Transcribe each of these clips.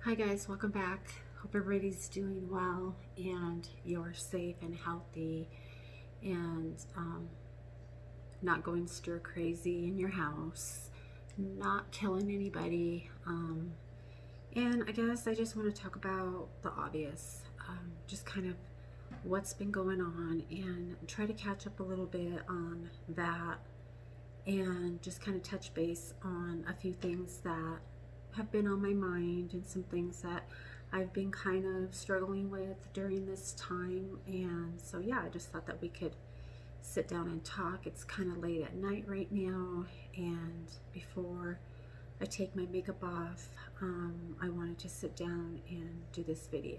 Hi guys, welcome back. Hope everybody's doing well and you're safe and healthy and not going stir crazy in your house, not killing anybody. And I guess I just want to talk about the obvious, just kind of what's been going on and try to catch up a little bit on that and just kind of touch base on a few things that have been on my mind and some things that I've been kind of struggling with during this time. And so, yeah, I just thought that we could sit down and talk. It's kind of late at night right now, and before I take my makeup off, I wanted to sit down and do this video.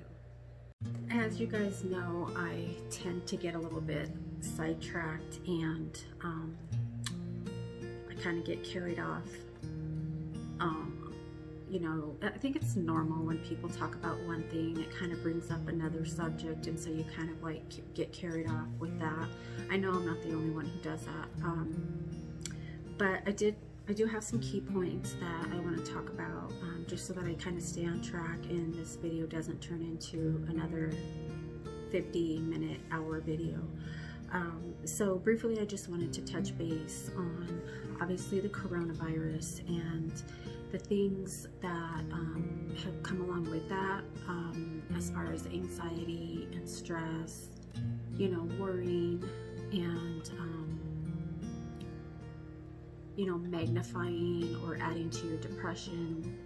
As you guys know, I tend to get a little bit sidetracked and I kind of get carried off. I think it's normal when people talk about one thing, it kind of brings up another subject, and so you kind of like get carried off with that. I know I'm not the only one who does that, but I do have some key points that I want to talk about, just so that I kind of stay on track and this video doesn't turn into another 50-minute hour video. So briefly, I just wanted to touch base on obviously the coronavirus and the things that have come along with that, as far as anxiety and stress, worrying and magnifying or adding to your depression.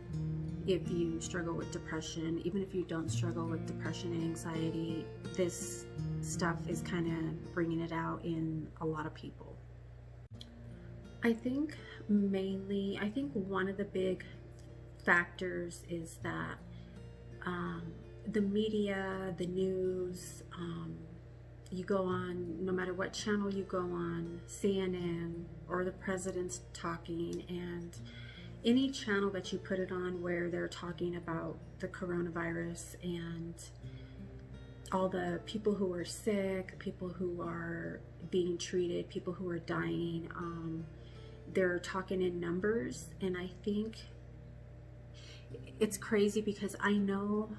If you struggle with depression, even if you don't struggle with depression and anxiety, this stuff is kind of bringing it out in a lot of people. I think one of the big factors is that the media, the news, you go on, no matter what channel you go on, CNN or the president's talking, and any channel that you put it on where they're talking about the coronavirus and all the people who are sick, people who are being treated, people who are dying, they're talking in numbers. And I think it's crazy because I know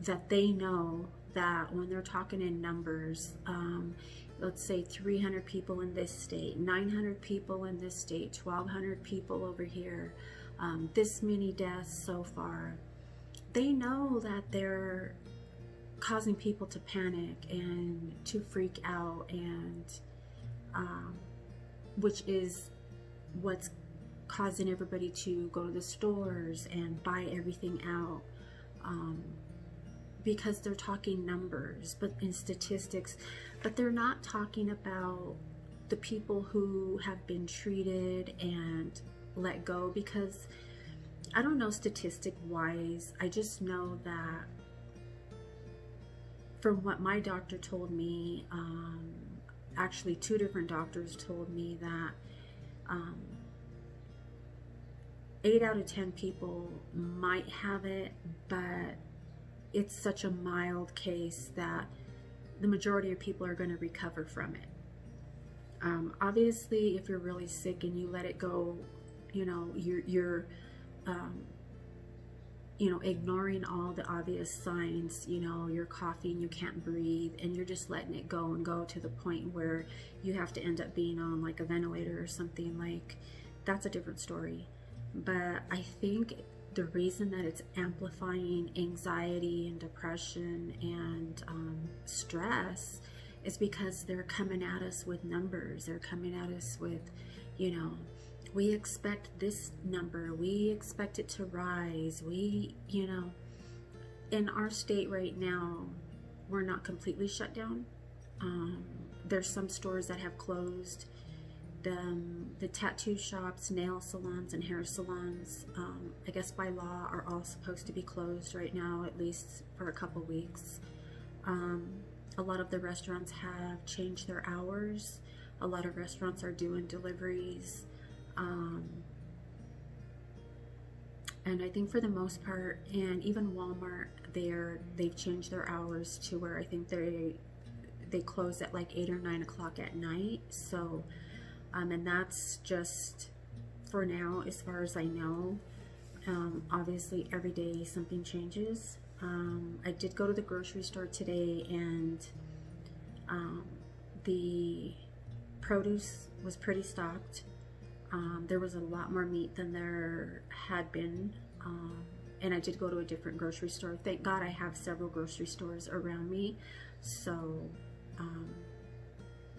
that they know that when they're talking in numbers, let's say 300 people in this state, 900 people in this state, 1,200 people over here, this many deaths so far, they know that they're causing people to panic and to freak out, and which is what's causing everybody to go to the stores and buy everything out, because they're talking numbers but in statistics, but they're not talking about the people who have been treated and let go. Because I don't know statistic wise, I just know that from what my doctor told me, actually 2 different doctors told me that 8 out of 10 people might have it, but it's such a mild case that the majority of people are going to recover from it. Obviously, if you're really sick and you let it go, you're ignoring all the obvious signs, you're coughing, you can't breathe, and you're just letting it go and go to the point where you have to end up being on like a ventilator or something, like that's a different story. But I think the reason that it's amplifying anxiety and depression and stress is because they're coming at us with numbers. They're coming at us with, we expect this number, we expect it to rise. In our state right now, we're not completely shut down. There's some stores that have closed. The tattoo shops, nail salons, and hair salons, I guess by law, are all supposed to be closed right now, at least for a couple weeks. A lot of the restaurants have changed their hours. A lot of restaurants are doing deliveries. And I think for the most part, and even Walmart, they've changed their hours to where I think they close at like 8 or 9 o'clock at night. So and that's just for now, as far as I know. Obviously, every day something changes. I did go to the grocery store today, and the produce was pretty stocked. There was a lot more meat than there had been. And I did go to a different grocery store. Thank God I have several grocery stores around me. So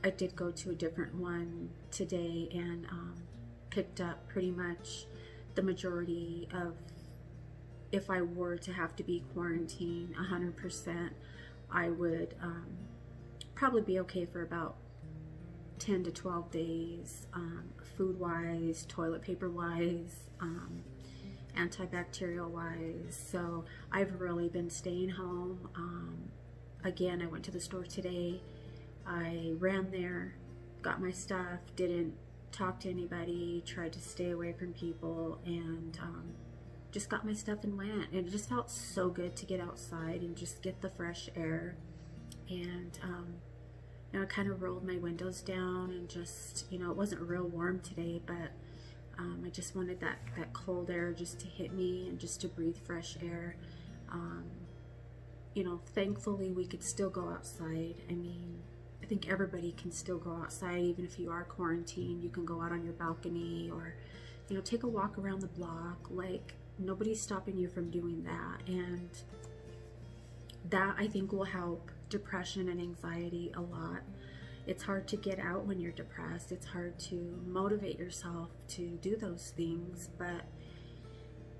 I did go to a different one today and picked up pretty much the majority of, if I were to have to be quarantined 100%, I would probably be okay for about 10 to 12 days, food-wise, toilet paper-wise, antibacterial-wise. So I've really been staying home. Again, I went to the store today. I ran there, got my stuff, didn't talk to anybody, tried to stay away from people, and just got my stuff and went. And it just felt so good to get outside and just get the fresh air. And you know, I kind of rolled my windows down and just, you know, it wasn't real warm today, but I just wanted that cold air just to hit me and just to breathe fresh air. You know, thankfully we could still go outside. I mean, I think everybody can still go outside, even if you are quarantined. You can go out on your balcony, or, you know, take a walk around the block. Like, nobody's stopping you from doing that. And that, I think, will help depression and anxiety a lot. It's hard to get out when you're depressed. It's hard to motivate yourself to do those things. But,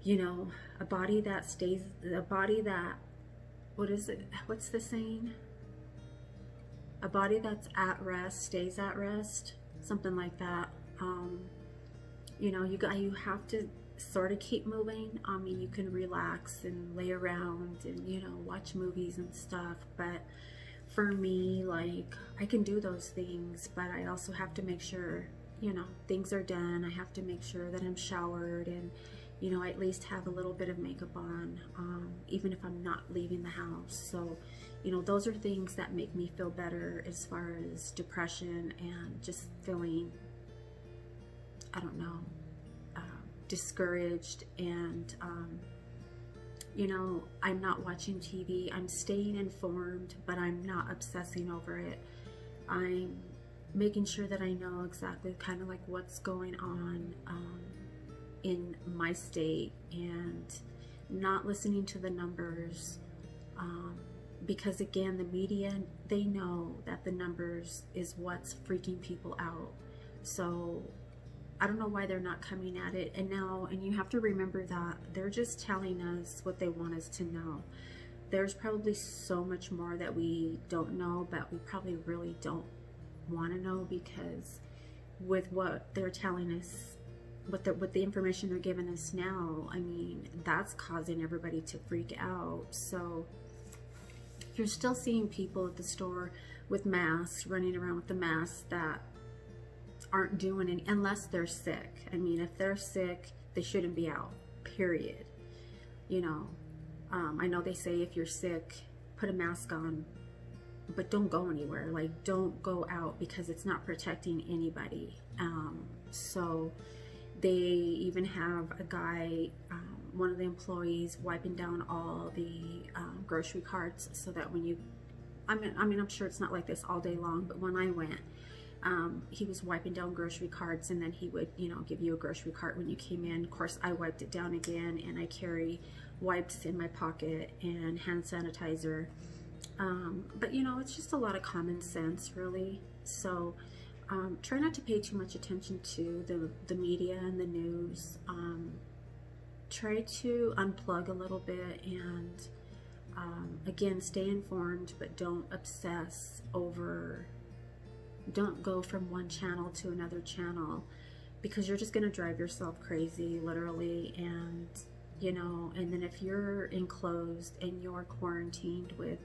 you know, a body that, what is it? What's the saying? A body that's at rest stays at rest. Something like that. You know, you have to sort of keep moving. I mean, you can relax and lay around and, you know, watch movies and stuff. But for me, like, I can do those things, but I also have to make sure, you know, things are done. I have to make sure that I'm showered and, you know, I at least have a little bit of makeup on, even if I'm not leaving the house. So, you know, those are things that make me feel better as far as depression and just feeling, I don't know, discouraged. And you know, I'm not watching TV. I'm staying informed, but I'm not obsessing over it. I'm making sure that I know exactly kind of like what's going on in my state, and not listening to the numbers, because again, the media, they know that the numbers is what's freaking people out. So I don't know why they're not coming at it. And you have to remember that they're just telling us what they want us to know. There's probably so much more that we don't know, but we probably really don't want to know, because with what they're telling us, with the information they're giving us now, I mean, that's causing everybody to freak out. So if you're still seeing people at the store with masks, running around with the masks, that aren't doing any, unless they're sick. I mean, if they're sick, they shouldn't be out, period. You know, I know they say if you're sick, put a mask on, but don't go anywhere. Like, don't go out, because it's not protecting anybody. So they even have a guy, one of the employees, wiping down all the grocery carts, so that when you, I mean, I'm sure it's not like this all day long, but when I went, he was wiping down grocery carts, and then he would, you know, give you a grocery cart when you came in. Of course, I wiped it down again, and I carry wipes in my pocket and hand sanitizer. But, you know, it's just a lot of common sense, really. So try not to pay too much attention to the media and the news. Try to unplug a little bit, and again, stay informed, but don't obsess over. Don't go from one channel to another channel, because you're just going to drive yourself crazy, literally. And, you know, and then if you're enclosed and you're quarantined with,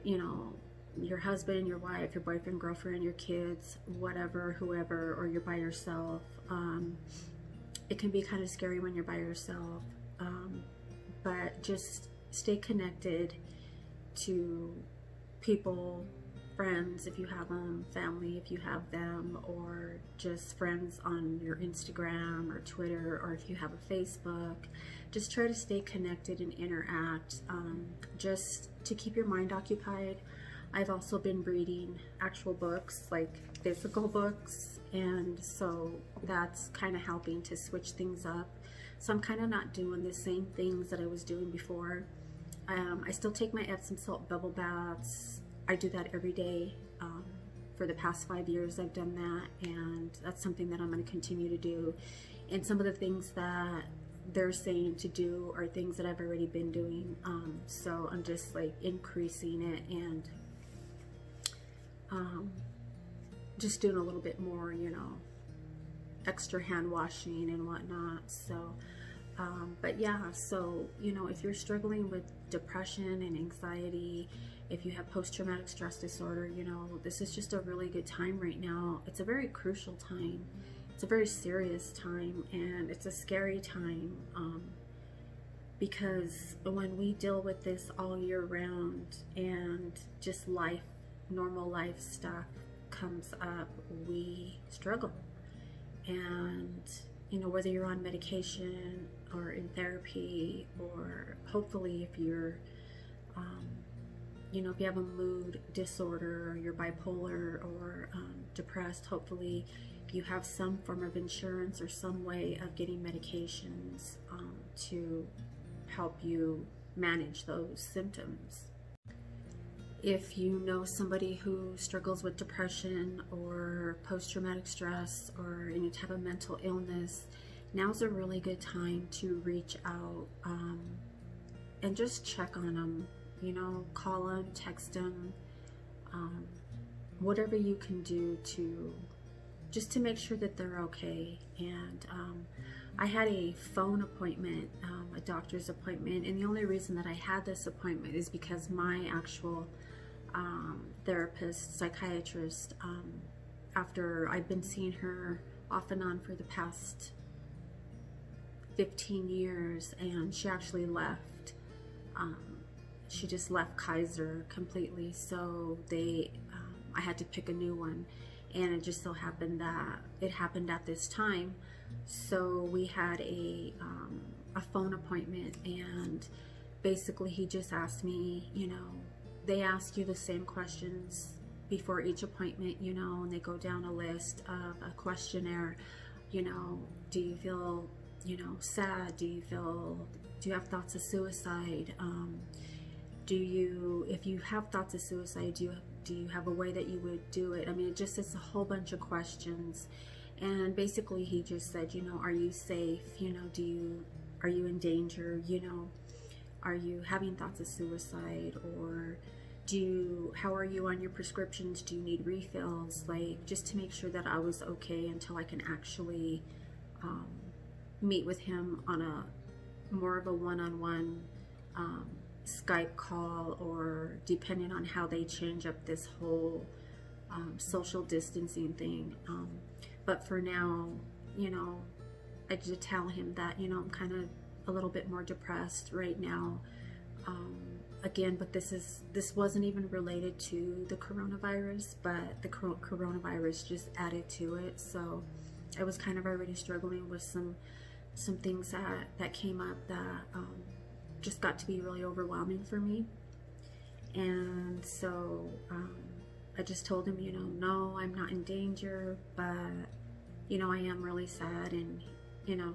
you know, your husband, your wife, your boyfriend, girlfriend, your kids, whatever, whoever, or you're by yourself, it can be kind of scary when you're by yourself. But just stay connected to people friends if you have them, family if you have them, or just friends on your Instagram or Twitter, or if you have a Facebook. Just try to stay connected and interact, just to keep your mind occupied. I've also been reading actual books, like physical books, and so that's kind of helping to switch things up. So I'm kind of not doing the same things that I was doing before. I still take my Epsom salt bubble baths. I do that every day. For the past 5 years I've done that, and that's something that I'm going to continue to do. And some of the things that they're saying to do are things that I've already been doing. So I'm just like increasing it, and just doing a little bit more, you know, extra hand washing and whatnot. So but yeah, so you know, if you're struggling with depression and anxiety, if you have post-traumatic stress disorder, you know, this is just a really good time right now. It's a very crucial time. It's a very serious time, and it's a scary time, because when we deal with this all year round and just life, normal life stuff comes up, we struggle. And you know, whether you're on medication or in therapy, or hopefully if you're you know, if you have a mood disorder, or you're bipolar, or depressed, hopefully you have some form of insurance or some way of getting medications to help you manage those symptoms. If you know somebody who struggles with depression or post-traumatic stress or any type of mental illness, now's a really good time to reach out and just check on them. You know, call them, text them, whatever you can do to just to make sure that they're okay. And I had a phone appointment, a doctor's appointment, and the only reason that I had this appointment is because my actual therapist, psychiatrist, after I've been seeing her off and on for the past 15 years, and she actually left. She just left Kaiser completely, so I had to pick a new one, and it just so happened that it happened at this time. So we had a phone appointment, and basically he just asked me, you know, they ask you the same questions before each appointment, you know, and they go down a list of a questionnaire. You know, do you feel, you know, sad? Do you have thoughts of suicide? If you have thoughts of suicide, do you have a way that you would do it? I mean, it's a whole bunch of questions. And basically he just said, you know, are you safe? You know, are you in danger? You know, are you having thoughts of suicide? Or how are you on your prescriptions? Do you need refills? Like, just to make sure that I was okay until I can actually meet with him on a more of a one-on-one Skype call, or depending on how they change up this whole social distancing thing. But for now, you know, I just tell him that, you know, I'm kind of a little bit more depressed right now. Again, but this wasn't even related to the coronavirus, but the coronavirus just added to it. So I was kind of already struggling with some things that came up that just got to be really overwhelming for me. And so I just told him, you know, no, I'm not in danger, but you know, I am really sad. And you know,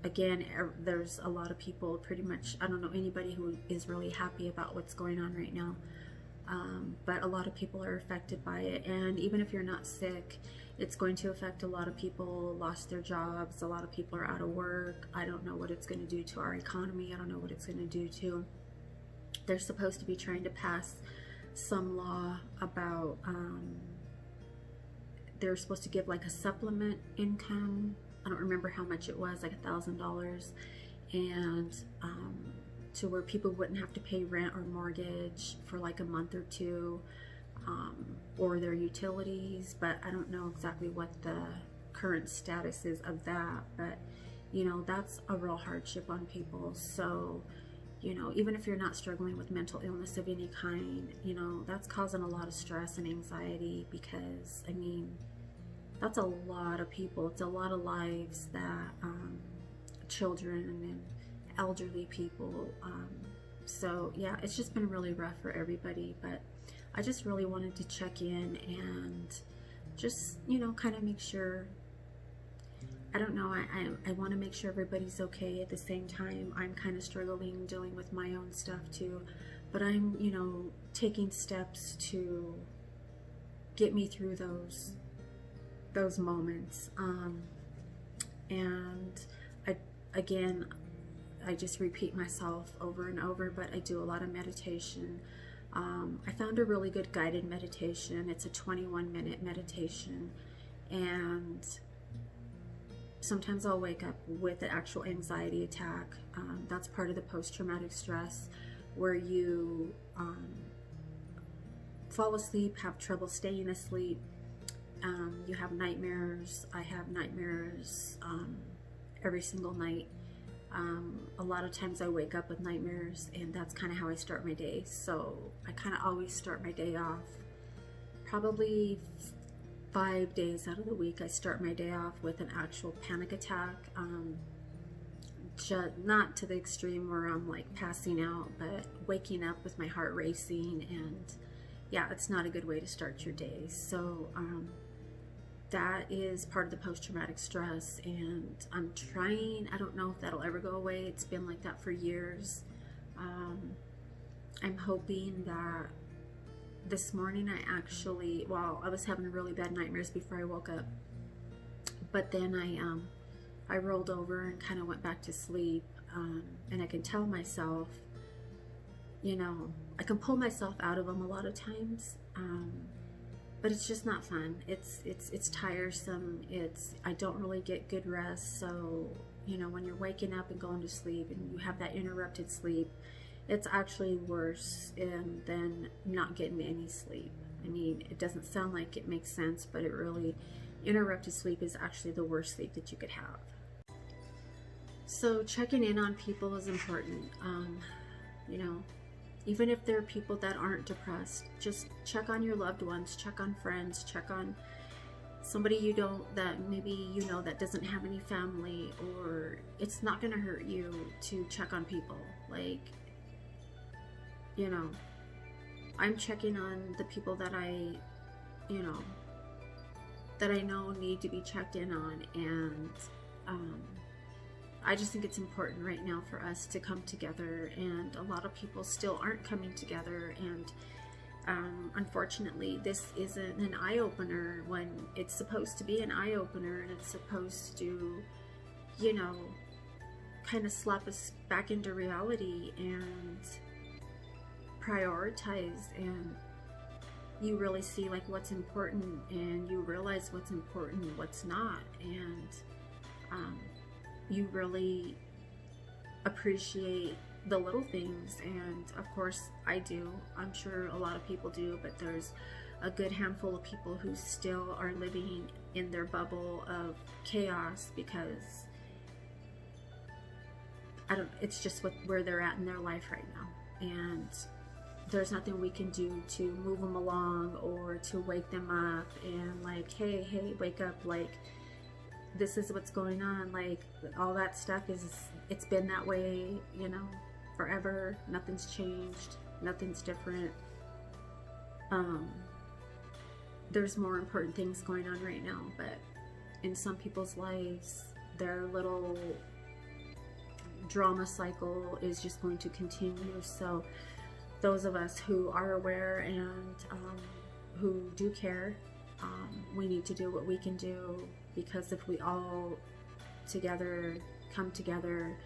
again, there's a lot of people, pretty much, I don't know anybody who is really happy about what's going on right now, but a lot of people are affected by it. And even if you're not sick, it's going to affect a lot of people. Lost their jobs, a lot of people are out of work. I don't know what it's going to do to our economy. I don't know what it's going to do to, they're supposed to be trying to pass some law about, they're supposed to give like a supplement income. I don't remember how much it was, like $1,000, and to where people wouldn't have to pay rent or mortgage for like a month or two, or their utilities. But I don't know exactly what the current status is of that, but you know, that's a real hardship on people. So You know, even if you're not struggling with mental illness of any kind, you know, that's causing a lot of stress and anxiety, because, I mean, that's a lot of people. It's a lot of lives that, children and elderly people. So yeah, it's just been really rough for everybody, but I just really wanted to check in and just, you know, kind of make sure, I don't know, I want to make sure everybody's okay. At the same time, I'm kind of struggling, dealing with my own stuff too, but I'm, you know, taking steps to get me through those moments. And again, I just repeat myself over and over, but I do a lot of meditation. I found a really good guided meditation. It's a 21-minute meditation, and sometimes I'll wake up with an actual anxiety attack. That's part of the post-traumatic stress, where you fall asleep, have trouble staying asleep. You have nightmares. I have nightmares every single night. A lot of times I wake up with nightmares, and that's kind of how I start my day. So I kind of always start my day off, probably 5 days out of the week, I start my day off with an actual panic attack. Not to the extreme where I'm like passing out, but waking up with my heart racing, and yeah, it's not a good way to start your day. So that is part of the post-traumatic stress, and I'm trying, I don't know if that'll ever go away. It's been like that for years. I'm hoping that this morning I was having really bad nightmares before I woke up, but then I rolled over and kind of went back to sleep, and I can tell myself, you know, I can pull myself out of them a lot of times, but it's just not fun. It's tiresome. I don't really get good rest. So, you know, when you're waking up and going to sleep and you have that interrupted sleep, it's actually worse than not getting any sleep. I mean, it doesn't sound like it makes sense, but it really, interrupted sleep is actually the worst sleep that you could have. So checking in on people is important. You know, even if there are people that aren't depressed, just check on your loved ones, check on friends, check on somebody that maybe you know that doesn't have any family, or it's not gonna hurt you to check on people. Like, you know, I'm checking on the people that I know need to be checked in on, and I just think it's important right now for us to come together, and a lot of people still aren't coming together, and unfortunately this isn't an eye-opener when it's supposed to be an eye-opener, and it's supposed to, you know, kind of slap us back into reality and prioritize, and you really see like what's important, and you realize what's important and what's not, and you really appreciate the little things. And of course I do, I'm sure a lot of people do, but there's a good handful of people who still are living in their bubble of chaos, because it's just where they're at in their life right now, and there's nothing we can do to move them along or to wake them up and like, hey, wake up, like, this is what's going on. Like, all that stuff it's been that way, you know, forever. Nothing's changed, nothing's different. There's more important things going on right now, but in some people's lives, their little drama cycle is just going to continue. So those of us who are aware and who do care, we need to do what we can do, because if we all together come together,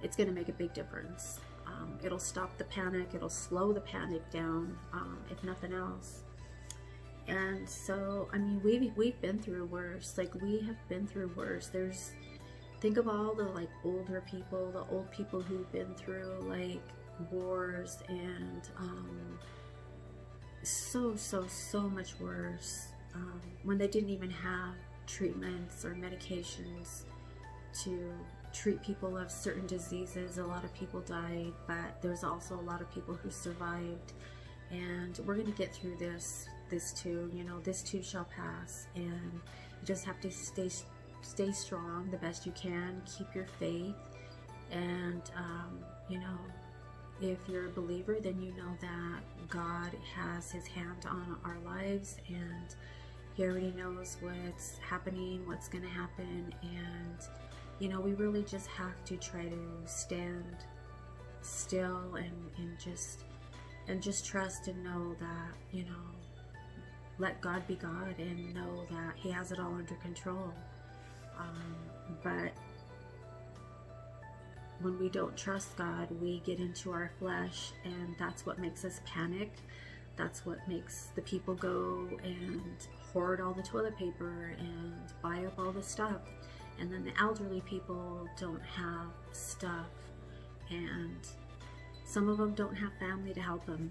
it's going to make a big difference. It'll stop the panic, it'll slow the panic down, if nothing else. And so, I mean, we've been through worse. Like, we have been through worse. Think of all the like older people, the old people who've been through like wars and so much worse, when they didn't even have treatments or medications to treat people of certain diseases. A lot of people died, but there's also a lot of people who survived, and we're going to get through this too. You know, this too shall pass, and you just have to stay strong the best you can. Keep your faith, and you know, if you're a believer, then you know that God has his hand on our lives, and he already knows what's happening, what's going to happen. And you know, we really just have to try to stand still and just trust and know that, you know, let God be God and know that he has it all under control. But when we don't trust God, we get into our flesh, and that's what makes us panic. That's what makes the people go and hoard all the toilet paper and buy up all the stuff. And then the elderly people don't have stuff, and some of them don't have family to help them.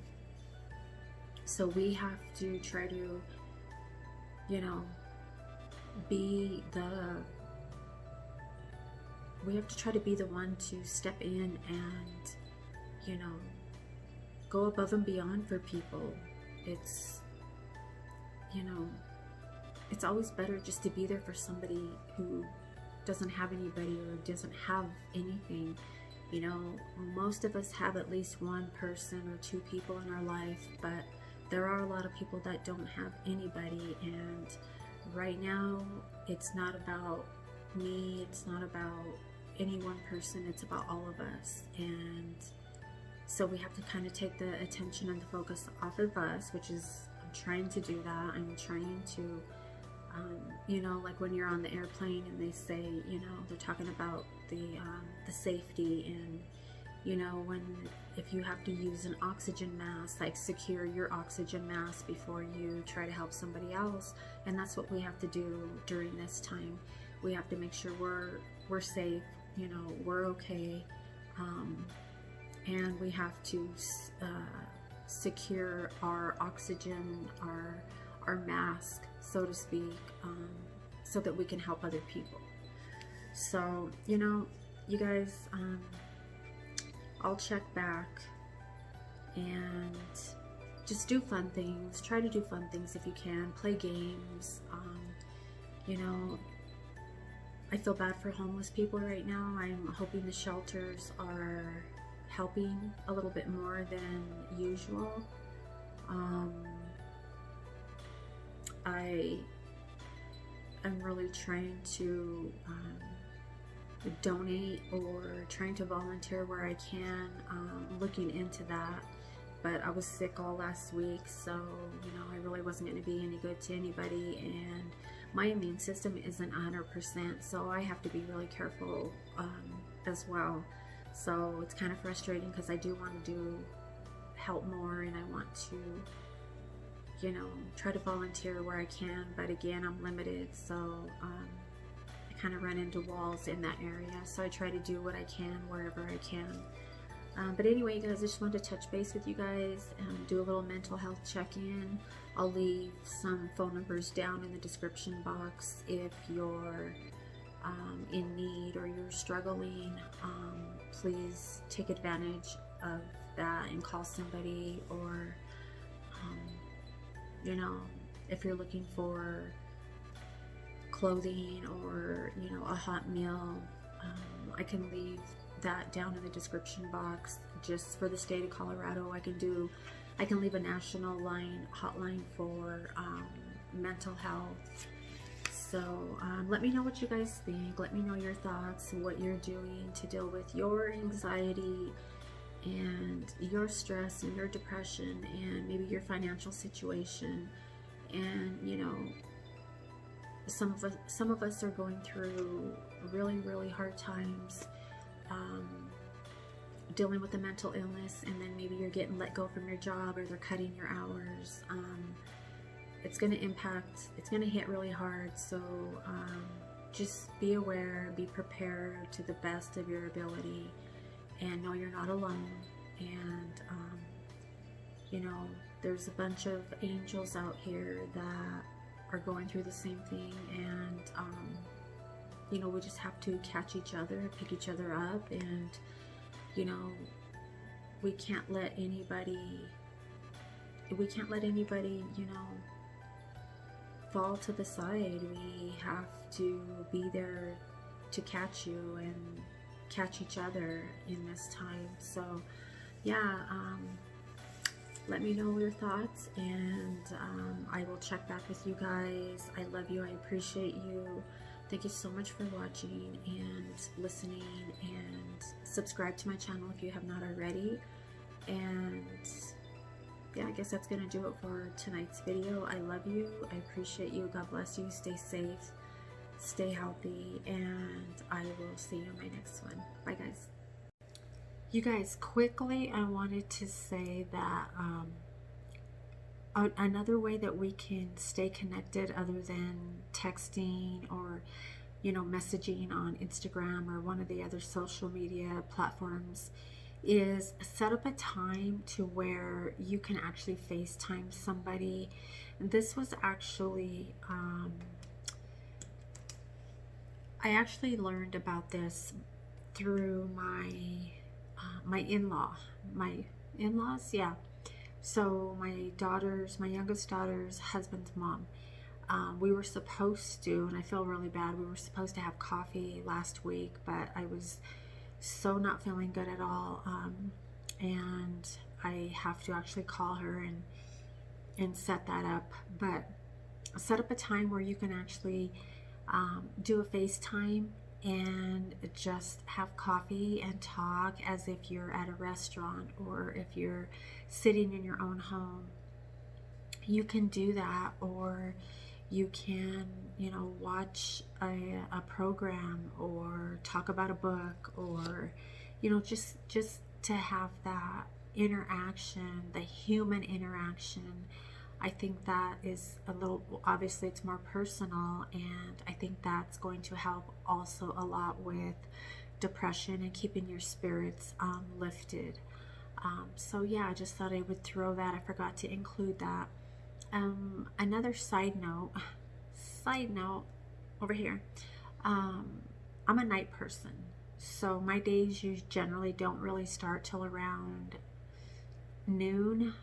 So we have to try to, you know, we have to try to be the one to step in and, you know, go above and beyond for people. It's, you know, it's always better just to be there for somebody who doesn't have anybody or doesn't have anything. You know, most of us have at least one person or two people in our life, but there are a lot of people that don't have anybody. And right now, it's not about me, it's not about any one person, it's about all of us. And so we have to kind of take the attention and the focus off of us, which is, I'm trying to do that. I'm trying to, you know, like when you're on the airplane and they say, you know, they're talking about the safety, and, you know, if you have to use an oxygen mask, like secure your oxygen mask before you try to help somebody else. And that's what we have to do during this time. We have to make sure we're safe, you know, we're okay, and we have to secure our oxygen, our mask, so to speak, so that we can help other people. So, you know, you guys, I'll check back and just do fun things. Try to do fun things if you can. Play games. You know, I feel bad for homeless people right now. I'm hoping the shelters are helping a little bit more than usual. I'm really trying to donate or trying to volunteer where I can, looking into that. But I was sick all last week, so, you know, I really wasn't going to be any good to anybody, and my immune system isn't 100%, so I have to be really careful as well. So it's kind of frustrating because I do want to help more, and I want to, you know, try to volunteer where I can, but again, I'm limited, so I kind of run into walls in that area. So I try to do what I can wherever I can. But anyway, guys, I just wanted to touch base with you guys and do a little mental health check-in. I'll leave some phone numbers down in the description box if you're in need or you're struggling. Please take advantage of that and call somebody, or you know, if you're looking for clothing or, you know, a hot meal, I can leave that down in the description box. Just for the state of Colorado, I can leave a national hotline for mental health. So let me know what you guys think. Let me know your thoughts and what you're doing to deal with your anxiety and your stress and your depression and maybe your financial situation. And, you know, some of us are going through really, really hard times, dealing with a mental illness, and then maybe you're getting let go from your job, or they're cutting your hours. It's going to impact, it's going to hit really hard. So just be aware, be prepared to the best of your ability, and know you're not alone. And you know, there's a bunch of angels out here that are going through the same thing, and you know, we just have to catch each other, pick each other up, and, you know, we can't let anybody, you know, fall to the side. We have to be there to catch you and catch each other in this time. So yeah, let me know your thoughts, and I will check back with you guys. I love you. I appreciate you. Thank you so much for watching and listening, and subscribe to my channel if you have not already. And yeah, I guess that's gonna do it for tonight's video. I love you. I appreciate you. God bless you. Stay safe, stay healthy, and I will see you in my next one. Bye, guys. You guys, quickly, I wanted to say that another way that we can stay connected other than texting or, you know, messaging on Instagram or one of the other social media platforms is set up a time to where you can actually FaceTime somebody. And this was actually, I actually learned about this through my in-laws, yeah. So my youngest daughter's husband's mom, we were supposed to, and I feel really bad, we were supposed to have coffee last week, but I was so not feeling good at all, and I have to actually call her and set that up. But set up a time where you can actually do a FaceTime and just have coffee and talk as if you're at a restaurant or if you're sitting in your own home. You can do that, or you can, you know, watch a program or talk about a book, or, you know, just to have that interaction, the human interaction. I think that is a little, obviously it's more personal, and I think that's going to help also a lot with depression and keeping your spirits lifted. So yeah, I just thought I would throw that. I forgot to include that. Another side note over here. I'm a night person, so my days generally don't really start till around noon,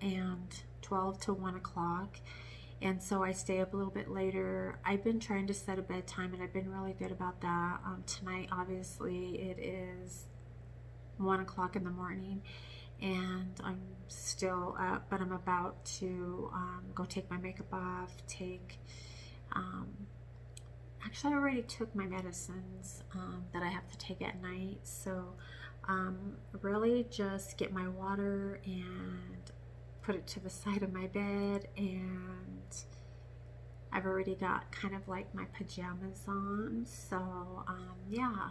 and 12 to 1 o'clock, and so I stay up a little bit later. I've been trying to set a bedtime, and I've been really good about that. Tonight, obviously, it is 1 o'clock in the morning, and I'm still up, but I'm about to go take my makeup off, actually I already took my medicines that I have to take at night, so really just get my water and put it to the side of my bed, and I've already got kind of like my pajamas on, so yeah.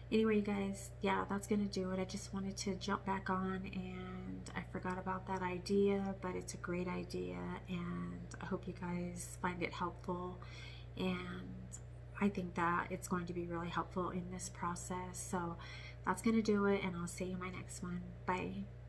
Anyway, you guys, yeah, that's gonna do it. I just wanted to jump back on, and I forgot about that idea, but it's a great idea, and I hope you guys find it helpful, and I think that it's going to be really helpful in this process. So that's gonna do it, and I'll see you in my next one. Bye.